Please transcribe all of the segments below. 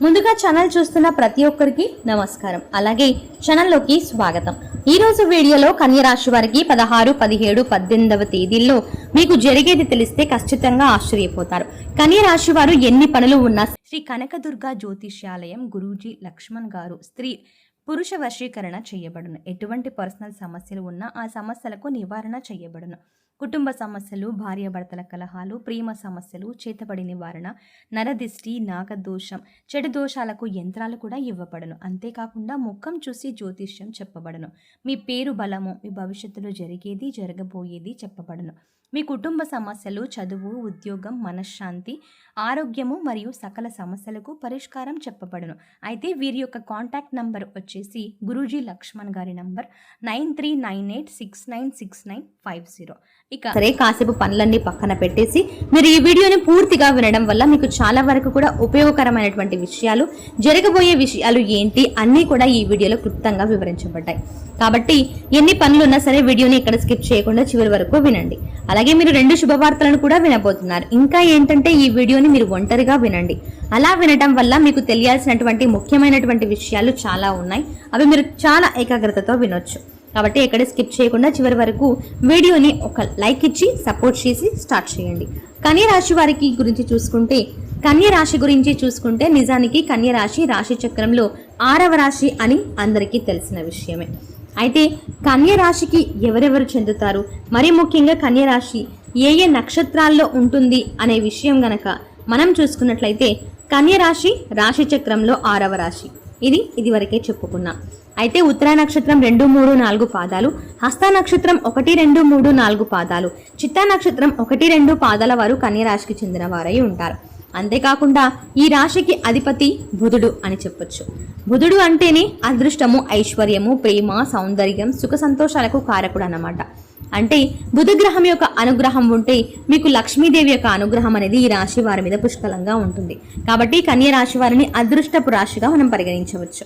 ముందుగా ఛానల్ చూస్తున్న ప్రతి ఒక్కరికి నమస్కారం. అలాగే ఛానల్లోకి స్వాగతం. ఈ రోజు వీడియోలో కన్య రాశి వారికి 16, 17, 18వ తేదీల్లో మీకు జరిగేది తెలిస్తే ఖచ్చితంగా ఆశ్చర్యపోతారు. కన్య రాశి వారు ఎన్ని పనులు ఉన్నా శ్రీ కనకదుర్గ జ్యోతిష్యాలయం గురూజీ లక్ష్మణ్ గారు పురుష వశీకరణ చేయబడును. ఎటువంటి పర్సనల్ సమస్యలు ఉన్నా ఆ సమస్యలకు నివారణ చేయబడును. కుటుంబ సమస్యలు, భార్యాభర్తల కలహాలు, ప్రేమ సమస్యలు, చేతబడి నివారణ, నరదిష్టి, నాగదోషం, చెడు దోషాలకు యంత్రాలు కూడా ఇవ్వబడును. అంతేకాకుండా ముఖం చూసి జ్యోతిష్యం చెప్పబడును. మీ పేరు బలము, మీ భవిష్యత్తులో జరిగేది జరగబోయేది చెప్పబడును. మీ కుటుంబ సమస్యలు, చదువు, ఉద్యోగం, మనశ్శాంతి, ఆరోగ్యము మరియు సకల సమస్యలకు పరిష్కారం చెప్పబడును. అయితే వీరి యొక్క కాంటాక్ట్ నంబర్ వచ్చేసి గురూజీ లక్ష్మణ్ గారి నంబర్ 9398696950. ఇక సరే, కాసేపు పనులన్నీ పక్కన పెట్టేసి మీరు ఈ వీడియోని పూర్తిగా వినడం వల్ల మీకు చాలా వరకు కూడా ఉపయోగకరమైనటువంటి విషయాలు, జరగబోయే విషయాలు ఏంటి అన్నీ కూడా ఈ వీడియోలో క్లుప్తంగా వివరించబడ్డాయి. కాబట్టి ఎన్ని పనులున్నా సరే వీడియోని ఇక్కడ స్కిప్ చేయకుండా చివరి వరకు వినండి. అలాగే మీరు 2 శుభవార్తలను కూడా వినబోతున్నారు. ఇంకా ఏంటంటే ఈ వీడియోని మీరు ఒంటరిగా వినండి. అలా వినడం వల్ల మీకు తెలియాల్సినటువంటి ముఖ్యమైనటువంటి విషయాలు చాలా ఉన్నాయి. అవి మీరు చాలా ఏకాగ్రతతో వినొచ్చు. కాబట్టి ఎక్కడ స్కిప్ చేయకుండా చివరి వరకు వీడియోని ఒక లైక్ ఇచ్చి సపోర్ట్ చేసి స్టార్ట్ చేయండి. కన్య రాశి వారికి గురించి చూసుకుంటే నిజానికి కన్య రాశి రాశి చక్రంలో 6వ రాశి అని అందరికీ తెలిసిన విషయమే. అయితే కన్య రాశికి ఎవరెవరు చెందుతారు, మరి ముఖ్యంగా కన్య రాశి ఏ ఏ నక్షత్రాల్లో ఉంటుంది అనే విషయం గనక మనం చూసుకున్నట్లయితే కన్య రాశి రాశి చక్రంలో 6వ రాశి. ఇది వరకే చెప్పుకున్నాం. అయితే ఉత్తర నక్షత్రం 2, 3, 4 పాదాలు, హస్త నక్షత్రం 1, 2, 3, 4 పాదాలు, చిత్తా నక్షత్రం 1, 2 పాదాల వారు కన్య రాశికి చెందిన వారై ఉంటారు. అంతేకాకుండా ఈ రాశికి అధిపతి బుధుడు అని చెప్పొచ్చు. బుధుడు అంటేనే అదృష్టము, ఐశ్వర్యము, ప్రేమ, సౌందర్యం, సుఖ సంతోషాలకు కారకుడు అన్నమాట. అంటే బుధ గ్రహం యొక్క అనుగ్రహం ఉంటే మీకు లక్ష్మీదేవి యొక్క అనుగ్రహం అనేది ఈ రాశి వారి మీద పుష్కలంగా ఉంటుంది. కాబట్టి కన్య రాశి వారిని అదృష్టపు రాశిగా మనం పరిగణించవచ్చు.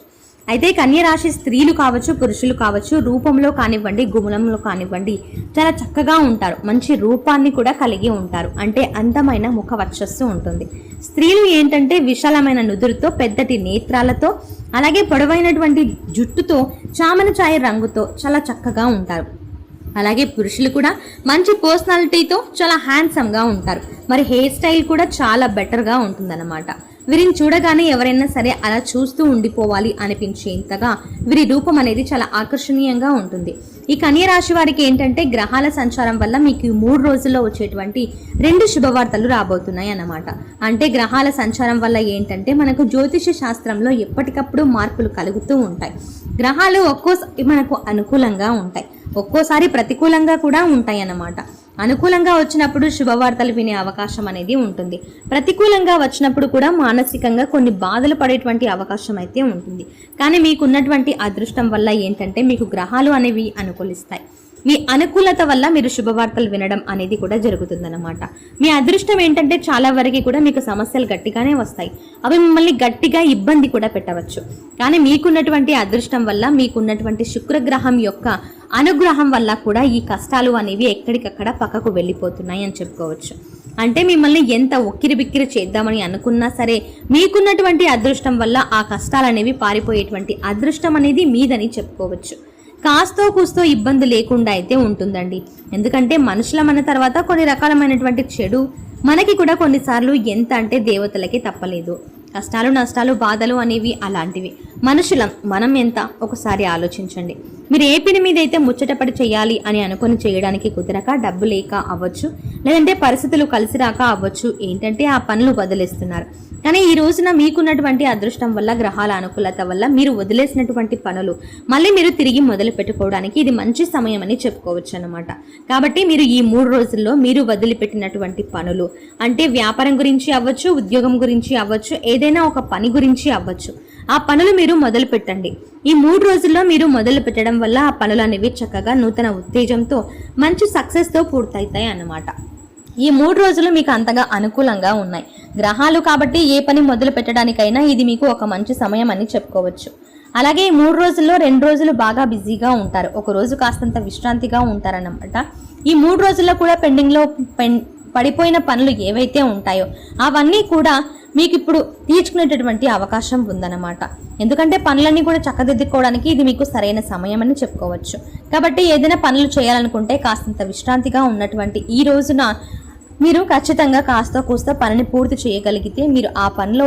అయితే కన్య రాశి స్త్రీలు కావచ్చు, పురుషులు కావచ్చు, రూపంలో కానివ్వండి, గుణంలో కానివ్వండి చాలా చక్కగా ఉంటారు. మంచి రూపాన్ని కూడా కలిగి ఉంటారు. అంటే అందమైన ముఖ వర్చస్సు ఉంటుంది. స్త్రీలు ఏంటంటే విశాలమైన నుదురుతో, పెద్దటి నేత్రాలతో, అలాగే పొడవైనటువంటి జుట్టుతో, చామన ఛాయ రంగుతో చాలా చక్కగా ఉంటారు. అలాగే పురుషులు కూడా మంచి పర్సనాలిటీతో చాలా హ్యాండ్సమ్గా ఉంటారు. మరి హెయిర్ స్టైల్ కూడా చాలా బెటర్గా ఉంటుందన్నమాట. వీరిని చూడగానే ఎవరైనా సరే అలా చూస్తూ ఉండిపోవాలి అనిపించేంతగా వీరి రూపం అనేది చాలా ఆకర్షణీయంగా ఉంటుంది. ఈ కన్య రాశి వారికి ఏంటంటే గ్రహాల సంచారం వల్ల మీకు 3 రోజుల్లో వచ్చేటువంటి 2 శుభవార్తలు రాబోతున్నాయి అన్నమాట. అంటే గ్రహాల సంచారం వల్ల ఏంటంటే మనకు జ్యోతిష శాస్త్రంలో ఎప్పటికప్పుడు మార్పులు కలుగుతూ ఉంటాయి. గ్రహాలు ఒక్కోసారి మనకు అనుకూలంగా ఉంటాయి, ఒక్కోసారి ప్రతికూలంగా కూడా ఉంటాయి అన్నమాట. అనుకూలంగా వచ్చినప్పుడు శుభవార్తలు వినే అవకాశం అనేది ఉంటుంది. ప్రతికూలంగా వచ్చినప్పుడు కూడా మానసికంగా కొన్ని బాధలు పడేటువంటి అవకాశం అయితే ఉంటుంది. కానీ మీకున్నటువంటి అదృష్టం వల్ల ఏంటంటే మీకు గ్రహాలు అనేవి అనుకూలిస్తాయి. మీ అనుకూలత వల్ల మీరు శుభవార్తలు వినడం అనేది కూడా జరుగుతుందన్నమాట. మీ అదృష్టం ఏంటంటే చాలా వరకు కూడా మీకు సమస్యలు గట్టిగానే వస్తాయి. అవి మిమ్మల్ని గట్టిగా ఇబ్బంది కూడా పెట్టవచ్చు. కానీ మీకున్నటువంటి అదృష్టం వల్ల, మీకున్నటువంటి శుక్రగ్రహం యొక్క అనుగ్రహం వల్ల కూడా ఈ కష్టాలు అనేవి ఎక్కడికక్కడ పక్కకు వెళ్ళిపోతున్నాయి అని చెప్పుకోవచ్చు. అంటే మిమ్మల్ని ఎంత ఉక్కిరి బిక్కిరి చేద్దామని అనుకున్నా సరే మీకున్నటువంటి అదృష్టం వల్ల ఆ కష్టాలు అనేవి పారిపోయేటువంటి అదృష్టం అనేది మీదని చెప్పుకోవచ్చు. కాస్తో కూస్తో ఇబ్బంది లేకుండా అయితే ఉంటుందండి. ఎందుకంటే మనుషులమన్న తర్వాత కొన్ని రకాలమైనటువంటి చెడు మనకి కూడా కొన్నిసార్లు ఎంత అంటే దేవతలకి తప్పలేదు. కష్టాలు, నష్టాలు, బాధలు అనేవి అలాంటివి. మనుషులం, మనం ఎంత ఒకసారి ఆలోచించండి. మీరు ఏ పని మీద అయితే ముచ్చటపడి చేయాలి అని అనుకుని చేయడానికి కుదరక, డబ్బు లేక అవ్వచ్చు, లేదంటే పరిస్థితులు కలిసి రాక అవ్వచ్చు, ఏంటంటే ఆ పనులు వదిలేస్తున్నారు. కానీ ఈ రోజున మీకున్నటువంటి అదృష్టం వల్ల, గ్రహాల అనుకూలత వల్ల మీరు వదిలేసినటువంటి పనులు మళ్ళీ మీరు తిరిగి మొదలు పెట్టుకోవడానికి ఇది మంచి సమయం అని చెప్పుకోవచ్చు అన్నమాట. కాబట్టి మీరు ఈ 3 రోజుల్లో మీరు వదిలిపెట్టినటువంటి పనులు, అంటే వ్యాపారం గురించి అవ్వచ్చు, ఉద్యోగం గురించి అవ్వచ్చు, ఏదైనా ఒక పని గురించి అవ్వచ్చు, ఆ పనులు మీరు మొదలు పెట్టండి. ఈ 3 రోజుల్లో మీరు మొదలు పెట్టడం వల్ల ఆ పనులు అనేవి చక్కగా నూతన ఉత్తేజంతో మంచి సక్సెస్తో పూర్తవుతాయి అన్నమాట. ఈ 3 రోజులు మీకు అంతగా అనుకూలంగా ఉన్నాయి గ్రహాలు. కాబట్టి ఏ పని మొదలు పెట్టడానికైనా ఇది మీకు ఒక మంచి సమయం అని చెప్పుకోవచ్చు. అలాగే ఈ 3 రోజుల్లో 2 రోజులు బాగా బిజీగా ఉంటారు, ఒక రోజు కాస్తంత విశ్రాంతిగా ఉంటారన్నమాట. ఈ 3 రోజుల్లో కూడా పడిపోయిన పనులు ఏవైతే ఉంటాయో అవన్నీ కూడా మీకు ఇప్పుడు తీర్చుకునేటటువంటి అవకాశం ఉందన్నమాట. ఎందుకంటే పనులన్నీ కూడా చక్కదిద్దుకోవడానికి ఇది మీకు సరైన సమయం అని చెప్పుకోవచ్చు. కాబట్టి ఏదైనా పనులు చేయాలనుకుంటే కాస్తంత విశ్రాంతిగా ఉన్నటువంటి ఈ రోజున మీరు ఖచ్చితంగా కాస్త కూస్త పనిని పూర్తి చేయగలిగితే మీరు ఆ పనిలో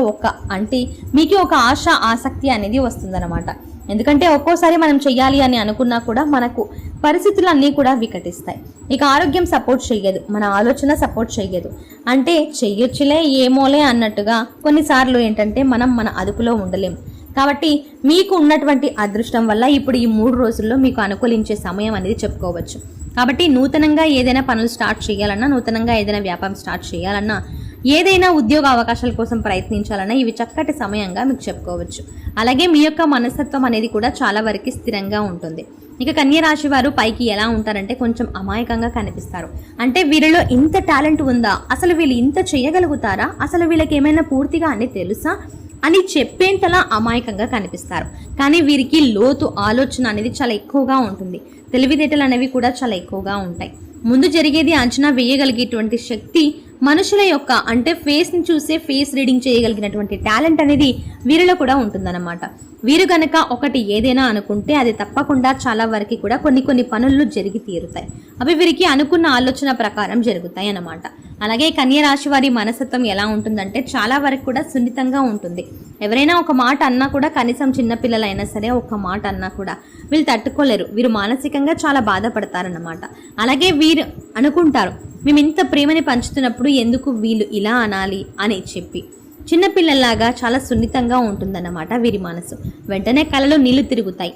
మీకు ఒక ఆశ ఆసక్తి అనేది వస్తుందన్నమాట. ఎందుకంటే ఒక్కోసారి మనం చెయ్యాలి అని అనుకున్నా కూడా మనకు పరిస్థితులు అన్నీ కూడా వికటిస్తాయి. ఇక ఆరోగ్యం సపోర్ట్ చెయ్యదు, మన ఆలోచన సపోర్ట్ చెయ్యదు. అంటే చెయ్యొచ్చులే ఏమోలే అన్నట్టుగా కొన్నిసార్లు ఏంటంటే మనం మన అదుపులో ఉండలేము. కాబట్టి మీకు ఉన్నటువంటి అదృష్టం వల్ల ఇప్పుడు ఈ 3 రోజుల్లో మీకు అనుకూలించే సమయం అనేది చెప్పుకోవచ్చు. కాబట్టి నూతనంగా ఏదైనా పనులు స్టార్ట్ చేయాలన్నా, నూతనంగా ఏదైనా వ్యాపారం స్టార్ట్ చేయాలన్నా, ఏదైనా ఉద్యోగ అవకాశాల కోసం ప్రయత్నించాలన్నా ఇవి చక్కటి సమయంగా మీకు చెప్పుకోవచ్చు. అలాగే మీ యొక్క మనస్తత్వం అనేది కూడా చాలా వరకు స్థిరంగా ఉంటుంది. ఇక కన్య రాశి వారు పైకి ఎలా ఉంటారంటే కొంచెం అమాయకంగా కనిపిస్తారు. అంటే వీరిలో ఇంత టాలెంట్ ఉందా, అసలు వీళ్ళు ఇంత చేయగలుగుతారా, అసలు వీళ్ళకి ఏమైనా పూర్తిగా అని తెలుసా అని చెప్పేంతలా అమాయకంగా కనిపిస్తారు. కానీ వీరికి లోతు ఆలోచన అనేది చాలా ఎక్కువగా ఉంటుంది. తెలివితేటలు అనేవి కూడా చాలా ఎక్కువగా ఉంటాయి. ముందు జరిగేది అంచనా వేయగలిగేటువంటి శక్తి మనుషుల యొక్క అంటే ఫేస్ని చూసే ఫేస్ రీడింగ్ చేయగలిగినటువంటి టాలెంట్ అనేది వీరిలో కూడా ఉంటుందన్నమాట. వీరు గనక ఒకటి ఏదైనా అనుకుంటే అది తప్పకుండా చాలా వరకు కూడా కొన్ని పనులు జరిగి తీరుతాయి. అవి వీరికి అనుకున్న ఆలోచన ప్రకారం జరుగుతాయి అన్నమాట. అలాగే కన్య రాశి వారి మనస్తత్వం ఎలా ఉంటుందంటే చాలా వరకు కూడా సున్నితంగా ఉంటుంది. ఎవరైనా ఒక మాట అన్నా కూడా, కనీసం చిన్నపిల్లలైనా సరే ఒక మాట అన్నా కూడా వీళ్ళు తట్టుకోలేరు. వీరు మానసికంగా చాలా బాధపడతారన్నమాట. అలాగే వీరు అనుకుంటారు, మేము ఇంత ప్రేమని పంచుతున్నప్పుడు ఎందుకు వీళ్ళు ఇలా అనాలి అని చెప్పి. చిన్నపిల్లల్లాగా చాలా సున్నితంగా ఉంటుందన్నమాట వీరి మనసు. వెంటనే కళ్ళలో నీళ్లు తిరుగుతాయి.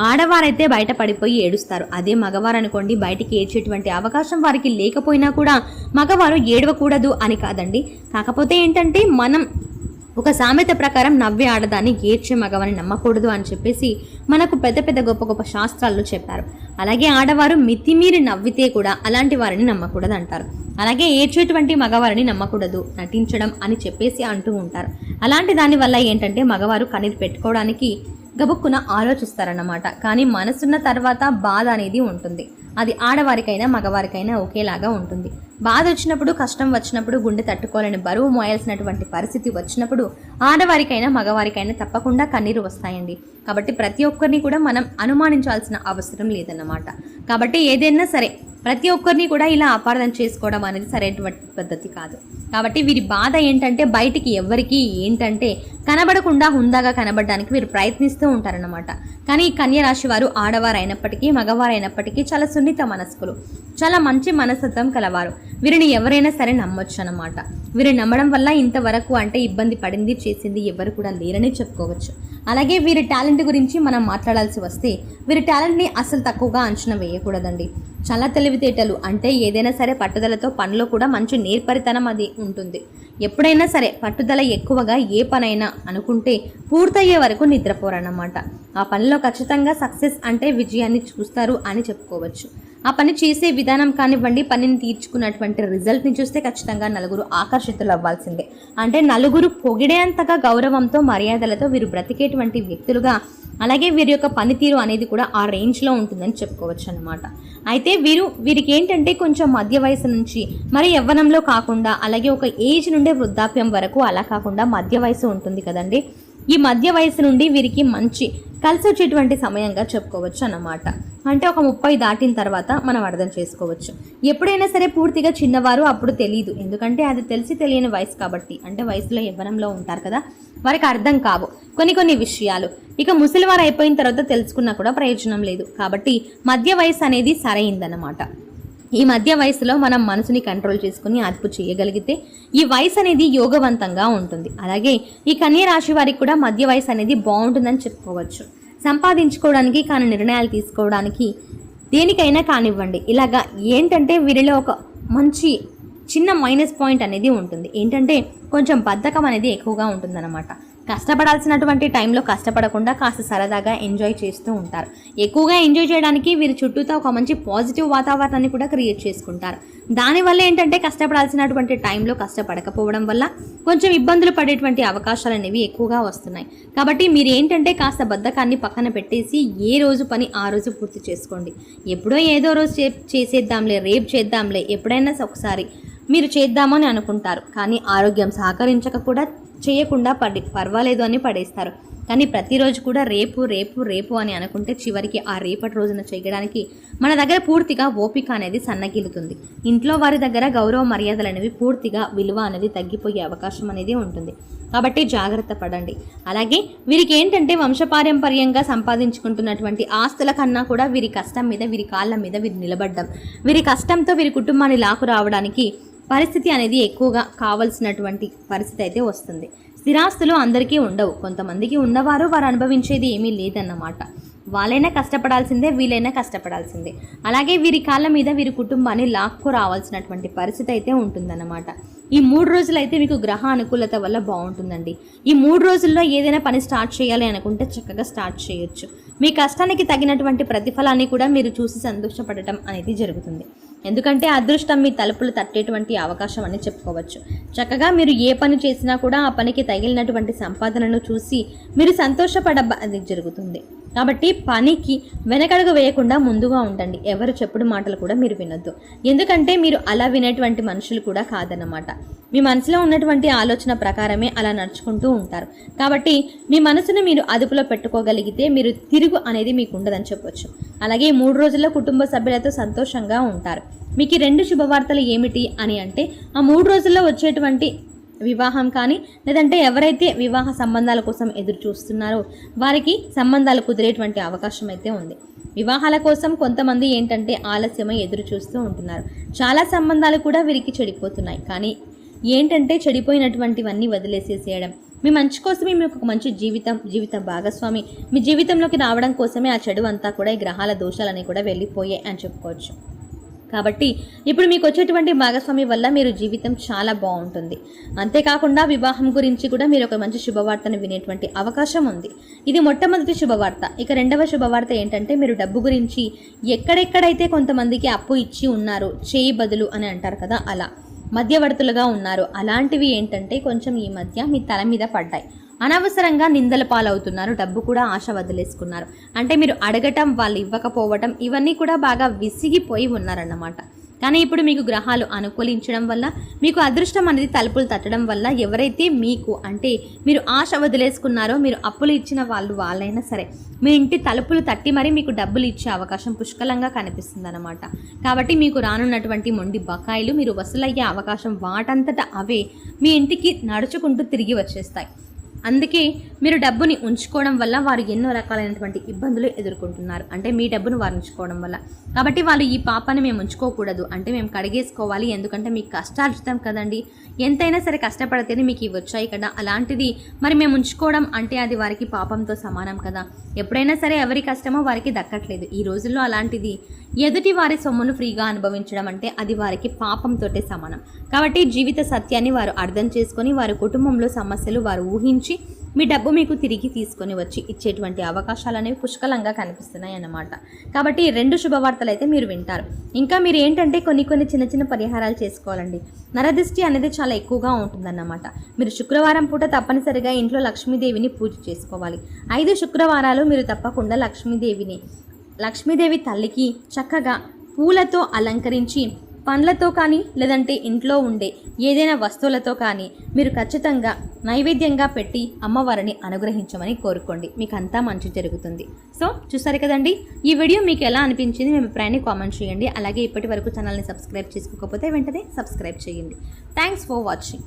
ఆడవారైతే బయట పడిపోయి ఏడుస్తారు. అదే మగవారు అనుకోండి, బయటికి ఏడ్చేటువంటి అవకాశం వారికి లేకపోయినా కూడా మగవారు ఏడవకూడదు అని కాదండి. కాకపోతే ఏంటంటే మనం ఒక సామెత ప్రకారం నవ్వే ఆడదాన్ని ఏడ్చే మగవారిని నమ్మకూడదు అని చెప్పేసి మనకు పెద్ద గొప్ప శాస్త్రాల్లో చెప్పారు. అలాగే ఆడవారు మితిమీరి నవ్వితే కూడా అలాంటి వారిని నమ్మకూడదు అంటారు. అలాగే ఏడ్చేటువంటి మగవారిని నమ్మకూడదు, నటించడం అని చెప్పేసి అంటూ ఉంటారు. అలాంటి దాని వల్ల ఏంటంటే మగవారు కన్నీరు పెట్టుకోవడానికి గబుక్కున ఆలోచిస్తారన్నమాట. కానీ మనసున్న తర్వాత బాధ అనేది ఉంటుంది. అది ఆడవారికైనా మగవారికైనా ఒకేలాగా ఉంటుంది. బాధ వచ్చినప్పుడు, కష్టం వచ్చినప్పుడు, గుండె తట్టుకోలేని బరువు మోయాల్సినటువంటి పరిస్థితి వచ్చినప్పుడు ఆడవారికైనా మగవారికైనా తప్పకుండా కన్నీరు వస్తాయండి. కాబట్టి ప్రతి ఒక్కరిని కూడా మనం అనుమానించాల్సిన అవసరం లేదన్నమాట. కాబట్టి ఏదైనా సరే ప్రతి ఒక్కరిని కూడా ఇలా అపార్థం చేసుకోవడం అనేది సరైనటువంటి పద్ధతి కాదు. కాబట్టి వీరి బాధ ఏంటంటే బయటికి ఎవరికి ఏంటంటే కనబడకుండా హుందాగా కనబడడానికి వీరు ప్రయత్నిస్తూ ఉంటారన్నమాట. కానీ ఈ కన్య రాశి వారు ఆడవారు అయినప్పటికీ మగవారు అయినప్పటికీ చాలా సున్నిత మనస్కులు, చాలా మంచి మనస్తత్వం కలవారు. వీరిని ఎవరైనా సరే నమ్మొచ్చు అన్నమాట. వీరిని నమ్మడం వల్ల ఇంతవరకు అంటే ఇబ్బంది పడింది చేసింది ఎవరు కూడా లేరని చెప్పుకోవచ్చు. అలాగే వీరి టాలెంట్ గురించి మనం మాట్లాడాల్సి వస్తే వీరి టాలెంట్ని అసలు తక్కువగా అంచనా వేయకూడదండి. చాలా తెలివితేటలు అంటే ఏదైనా సరే పట్టుదలతో పనిలో కూడా మంచి నేర్పరితనం అది ఉంటుంది. ఎప్పుడైనా సరే పట్టుదల ఎక్కువగా ఏ పనైనా అనుకుంటే పూర్తయ్యే వరకు నిద్రపోరన్నమాట. ఆ పనిలో ఖచ్చితంగా సక్సెస్ అంటే విజయాన్ని చూస్తారు అని చెప్పుకోవచ్చు. ఆ పని చేసే విధానం కానివ్వండి, పనిని తీర్చుకున్నటువంటి రిజల్ట్ని చూస్తే ఖచ్చితంగా నలుగురు ఆకర్షితులు అవ్వాల్సిందే. అంటే నలుగురు పొగిడేంతగా గౌరవంతో మర్యాదలతో వీరు బ్రతికేటువంటి వ్యక్తులుగా, అలాగే వీరి యొక్క పనితీరు అనేది కూడా ఆ రేంజ్లో ఉంటుందని చెప్పుకోవచ్చు అన్నమాట. అయితే వీరికి ఏంటంటే కొంచెం మధ్య వయసు నుంచి మరి యవ్వనంలో కాకుండా, అలాగే ఒక ఏజ్ నుండే వృద్ధాప్యం వరకు అలా కాకుండా మధ్య వయసు ఉంటుంది కదండి. ఈ మధ్య వయసు నుండి వీరికి మంచి కలిసి వచ్చేటువంటి సమయంగా చెప్పుకోవచ్చు అన్నమాట. అంటే ఒక 30 దాటిన తర్వాత మనం అర్థం చేసుకోవచ్చు. ఎప్పుడైనా సరే పూర్తిగా చిన్నవారు అప్పుడు తెలియదు, ఎందుకంటే అది తెలిసి తెలియని వయసు కాబట్టి. అంటే వయసులో యవ్వనంలో ఉంటారు కదా, వారికి అర్థం కావు కొన్ని విషయాలు. ఇక ముసలివారు అయిపోయిన తర్వాత తెలుసుకున్నా కూడా ప్రయోజనం లేదు. కాబట్టి మధ్య వయసు అనేది సరైందన్నమాట. ఈ మధ్య వయసులో మనం మనసుని కంట్రోల్ చేసుకుని అదుపు చేయగలిగితే ఈ వయసు అనేది యోగవంతంగా ఉంటుంది. అలాగే ఈ కన్య రాశి వారికి కూడా మధ్య వయసు అనేది బాగుంటుందని చెప్పుకోవచ్చు. సంపాదించుకోవడానికి కానీ నిర్ణయాలు తీసుకోవడానికి దేనికైనా కానివ్వండి. ఇలాగా ఏంటంటే వీరిలో ఒక మంచి చిన్న మైనస్ పాయింట్ అనేది ఉంటుంది. ఏంటంటే కొంచెం బద్ధకం అనేది ఎక్కువగా ఉంటుందన్నమాట. కష్టపడాల్సినటువంటి టైంలో కష్టపడకుండా కాస్త సరదాగా ఎంజాయ్ చేస్తూ ఉంటారు. ఎక్కువగా ఎంజాయ్ చేయడానికి వీరి చుట్టూతో ఒక మంచి పాజిటివ్ వాతావరణాన్ని కూడా క్రియేట్ చేసుకుంటారు. దానివల్ల ఏంటంటే కష్టపడాల్సినటువంటి టైంలో కష్టపడకపోవడం వల్ల కొంచెం ఇబ్బందులు పడేటువంటి అవకాశాలు అనేవి ఎక్కువగా వస్తున్నాయి. కాబట్టి మీరు ఏంటంటే కాస్త బద్ధకాన్ని పక్కన పెట్టేసి ఏ రోజు పని ఆ రోజు పూర్తి చేసుకోండి. ఎప్పుడో ఏదో రోజు చేసేద్దాంలే, రేపు చేద్దాంలే, ఎప్పుడైనా ఒకసారి మీరు చేద్దామని అనుకుంటారు, కానీ ఆరోగ్యం సహకరించక కూడా చేయకుండా పర్వాలేదు అని పడేస్తారు. కానీ ప్రతిరోజు కూడా రేపు రేపు రేపు అని అనుకుంటే చివరికి ఆ రేపటి రోజున చేయడానికి మన దగ్గర పూర్తిగా ఓపిక అనేది సన్నగిలుతుంది. ఇంట్లో వారి దగ్గర గౌరవ మర్యాదలు అనేవి పూర్తిగా విలువ అనేది తగ్గిపోయే అవకాశం అనేది ఉంటుంది. కాబట్టి జాగ్రత్త పడండి. అలాగే వీరికి ఏంటంటే వంశపారంపర్యంగా సంపాదించుకుంటున్నటువంటి ఆస్తుల కన్నా కూడా వీరి కష్టం మీద, వీరి కాళ్ళ మీద వీరు నిలబడ్డం, వీరి కష్టంతో వీరి కుటుంబాన్ని లాకు రావడానికి పరిస్థితి అనేది ఎక్కువగా కావాల్సినటువంటి పరిస్థితి అయితే వస్తుంది. స్థిరాస్తులు అందరికీ ఉండవు, కొంతమందికి ఉన్నవారు వారు అనుభవించేది ఏమీ లేదన్నమాట. వాళ్ళైనా కష్టపడాల్సిందే, వీళ్ళైనా కష్టపడాల్సిందే. అలాగే వీరి కాళ్ళ మీద వీరి కుటుంబాన్ని లాక్కు రావాల్సినటువంటి పరిస్థితి అయితే ఉంటుందన్నమాట. ఈ 3 రోజులైతే మీకు గ్రహ అనుకూలత వల్ల బాగుంటుందండి. ఈ 3 రోజుల్లో ఏదైనా పని స్టార్ట్ చేయాలి అనుకుంటే చక్కగా స్టార్ట్ చేయొచ్చు. మీ కష్టానికి తగినటువంటి ప్రతిఫలాన్ని కూడా మీరు చూసి సంతోషపడటం అనేది జరుగుతుంది. ఎందుకంటే అదృష్టం మీ తలుపులు తట్టేటువంటి అవకాశం అని చెప్పుకోవచ్చు. చక్కగా మీరు ఏ పని చేసినా కూడా ఆ పనికి తగిలినటువంటి సంపాదనను చూసి మీరు సంతోషపడది జరుగుతుంది. కాబట్టి పనికి వెనకడుగు వేయకుండా ముందుగా ఉండండి. ఎవరు చెప్పుడు మాటలు కూడా మీరు వినొద్దు. ఎందుకంటే మీరు అలా వినేటువంటి మనుషులు కూడా కాదన్నమాట. మీ మనసులో ఉన్నటువంటి ఆలోచన ప్రకారమే అలా నడుచుకుంటూ ఉంటారు. కాబట్టి మీ మనసును మీరు అదుపులో పెట్టుకోగలిగితే మీరు తిరుగు అనేది మీకు ఉండదని చెప్పొచ్చు. అలాగే 3 రోజుల్లో కుటుంబ సభ్యులతో సంతోషంగా ఉంటారు. మీకు 2 శుభవార్తలు ఏమిటి అని అంటే, ఆ 3 రోజుల్లో వచ్చేటువంటి వివాహం కానీ, లేదంటే ఎవరైతే వివాహ సంబంధాల కోసం ఎదురు చూస్తున్నారో వారికి సంబంధాలు కుదిరేటువంటి అవకాశం అయితే ఉంది. వివాహాల కోసం కొంతమంది ఏంటంటే ఆలస్యమై ఎదురు చూస్తూ ఉంటున్నారు. చాలా సంబంధాలు కూడా వీరికి చెడిపోతున్నాయి. కానీ ఏంటంటే చెడిపోయినటువంటివన్నీ వదిలేసేసేయడం, మీ మంచి కోసమే, మీకు ఒక మంచి జీవిత భాగస్వామి మీ జీవితంలోకి రావడం కోసమే ఆ చెడు అంతా కూడా ఈ గ్రహాల దోషాలని కూడా వెళ్ళిపోయాయి అని చెప్పుకోవచ్చు. కాబట్టి ఇప్పుడు మీకు వచ్చేటువంటి భాగస్వామి వల్ల మీరు జీవితం చాలా బాగుంటుంది. అంతేకాకుండా వివాహం గురించి కూడా మీరు ఒక మంచి శుభవార్తను వినేటువంటి అవకాశం ఉంది. ఇది మొట్టమొదటి శుభవార్త. ఇక 2వ శుభవార్త ఏంటంటే, మీరు డబ్బు గురించి ఎక్కడెక్కడైతే కొంతమందికి అప్పు ఇచ్చి ఉన్నారు, చేయి బదులు అని అంటారు కదా, అలా మధ్యవర్తులుగా ఉన్నారు. అలాంటివి ఏంటంటే కొంచెం ఈ మధ్య మీ తల మీద పడ్డాయి. అనవసరంగా నిందల పాలవుతున్నారు. డబ్బు కూడా ఆశ వదిలేసుకున్నారు. అంటే మీరు అడగటం, వాళ్ళు ఇవ్వకపోవటం, ఇవన్నీ కూడా బాగా విసిగిపోయి ఉన్నారన్నమాట. కానీ ఇప్పుడు మీకు గ్రహాలు అనుకూలించడం వల్ల, మీకు అదృష్టం అనేది తలుపులు తట్టడం వల్ల, ఎవరైతే మీకు అంటే మీరు ఆశ వదిలేసుకున్నారో, మీరు అప్పులు ఇచ్చిన వాళ్ళైనా సరే మీ ఇంటి తలుపులు తట్టి మరి మీకు డబ్బులు ఇచ్చే అవకాశం పుష్కలంగా కనిపిస్తుంది అన్నమాట. కాబట్టి మీకు రానున్నటువంటి మొండి బకాయిలు మీరు వసూలయ్యే అవకాశం వాటంతట అవే మీ ఇంటికి నడుచుకుంటూ తిరిగి వచ్చేస్తాయి. అందుకే మీరు డబ్బుని ఉంచుకోవడం వల్ల వారు ఎన్నో రకాలైనటువంటి ఇబ్బందులు ఎదుర్కొంటున్నారు. అంటే మీ డబ్బును వారు ఉంచుకోవడం వల్ల. కాబట్టి వాళ్ళు ఈ పాపాన్ని మేము ఉంచుకోకూడదు, అంటే మేము కడిగేసుకోవాలి, ఎందుకంటే మీకు కష్టార్జితం కదండి, ఎంతైనా సరే కష్టపడితేనే మీకు ఇవి వచ్చాయి కదా, అలాంటిది మరి మేము ఉంచుకోవడం అంటే అది వారికి పాపంతో సమానం కదా. ఎప్పుడైనా సరే ఎవరి కష్టమో వారికి దక్కట్లేదు. ఈ రోజుల్లో అలాంటిది ఎదుటి వారి సొమ్మును ఫ్రీగా అనుభవించడం అంటే అది వారికి పాపంతోటే సమానం. కాబట్టి జీవిత సత్యాన్ని వారు అర్థం చేసుకొని, వారి కుటుంబంలో సమస్యలు వారు ఊహించి మీ డబ్బు మీకు తిరిగి తీసుకొని వచ్చి ఇచ్చేటువంటి అవకాశాలు అనేవి పుష్కలంగా కనిపిస్తున్నాయి అన్నమాట. కాబట్టి 2 శుభవార్తలు అయితే మీరు వింటారు. ఇంకా మీరు ఏంటంటే కొన్ని చిన్న చిన్న పరిహారాలు చేసుకోవాలండి. నరదిష్టి అనేది చాలా ఎక్కువగా ఉంటుందన్నమాట. మీరు శుక్రవారం పూట తప్పనిసరిగా ఇంట్లో లక్ష్మీదేవిని పూజ చేసుకోవాలి. 5 శుక్రవారాలు మీరు తప్పకుండా లక్ష్మీదేవి తల్లికి చక్కగా పూలతో అలంకరించి, పండ్లతో కానీ లేదంటే ఇంట్లో ఉండే ఏదైనా వస్తువులతో కానీ మీరు ఖచ్చితంగా నైవేద్యంగా పెట్టి అమ్మవారిని అనుగ్రహించమని కోరుకోండి. మీకు అంతా మంచి జరుగుతుంది. సో చూసారు కదండి, ఈ వీడియో మీకు ఎలా అనిపించింది మీ అభిప్రాయాన్ని కామెంట్ చేయండి. అలాగే ఇప్పటి వరకు ఛానల్ని సబ్స్క్రైబ్ చేసుకోకపోతే వెంటనే సబ్స్క్రైబ్ చేయండి. Thanks for watching.